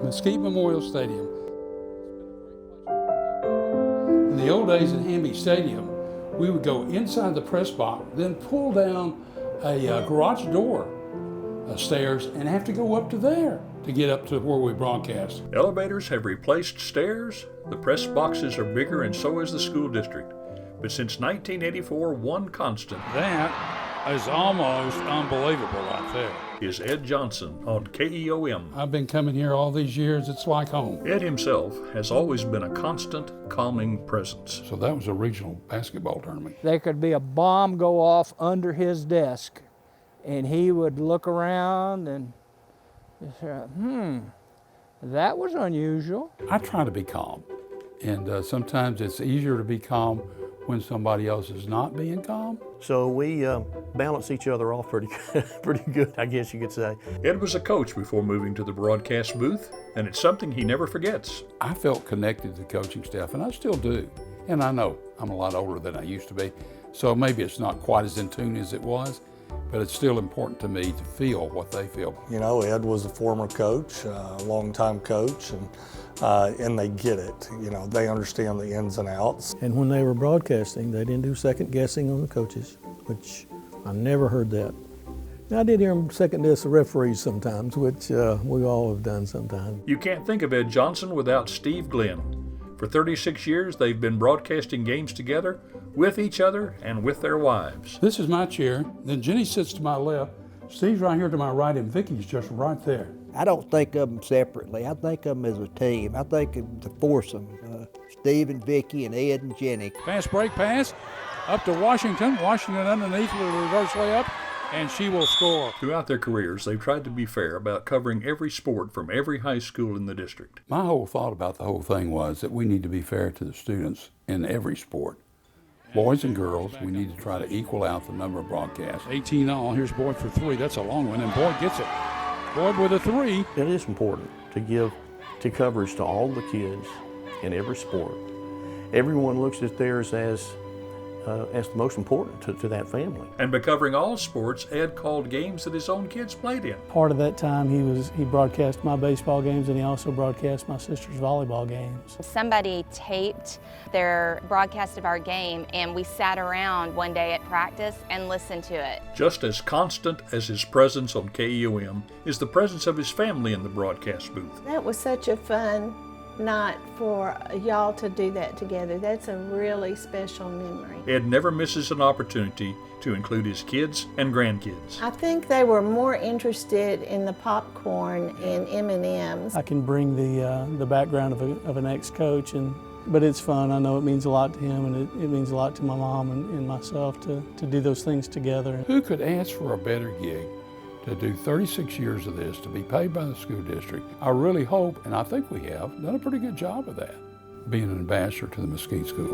Mesquite Memorial Stadium. In the old days at Hamby Stadium, we would go inside the press box, then pull down a garage door stairs and have to go up to there to get up to where we broadcast. Elevators have replaced stairs, the press boxes are bigger, and so is the school district. But since 1984, one constant That is almost unbelievable right there. is Ed Johnson on KEOM. I've been coming here all these years, it's like home. Ed himself has always been a constant, calming presence. So that was a regional basketball tournament. There could be a bomb go off under his desk, and he would look around and say, that was unusual. I try to be calm, and sometimes it's easier to be calm when somebody else is not being calm. So we balance each other off pretty good, I guess you could say. Ed was a coach before moving to the broadcast booth, and it's something he never forgets. I felt connected to the coaching staff, and I still do. And I know I'm a lot older than I used to be, so maybe it's not quite as in tune as it was, but it's still important to me to feel what they feel. You know, Ed was a former coach, a longtime coach, and they get it. You know, they understand the ins and outs. And when they were broadcasting, they didn't do second guessing on the coaches, which I never heard that. Now, I did hear them second guess the referees sometimes, which we all have done sometimes. You can't think of Ed Johnson without Steve Glenn. For 36 years, they've been broadcasting games together, with each other, and with their wives. This is my chair, then Jenny sits to my left, Steve's right here to my right, and Vicky's just right there. I don't think of them separately. I think of them as a team. I think of the foursome, Steve and Vicky and Ed and Jenny. Fast break pass, up to Washington. Washington underneath with a reverse layup, and she will score. Throughout their careers, they've tried to be fair about covering every sport from every high school in the district. My whole thought about the whole thing was that we need to be fair to the students in every sport. Boys and girls, we need to try to equal out the number of broadcasts. 18 all, here's Boyd for three, that's a long one, and Boyd gets it. Boyd with a three. It is important to give coverage to all the kids in every sport. Everyone looks at theirs as the most important to that family. And by covering all sports, Ed called games that his own kids played in. Part of that time he broadcast my baseball games, and he also broadcast my sister's volleyball games. Somebody taped their broadcast of our game, and we sat around one day at practice and listened to it. Just as constant as his presence on KEOM is the presence of his family in the broadcast booth. That was such a fun night for y'all to do that together. That's a really special memory. Ed never misses an opportunity to include his kids and grandkids. I think they were more interested in the popcorn and M&Ms. I can bring the background of an ex-coach, but it's fun. I know it means a lot to him, and it means a lot to my mom and myself to do those things together. Who could ask for a better gig? To do 36 years of this, to be paid by the school district. I really hope, and I think we have, done a pretty good job of that, being an ambassador to the Mesquite School.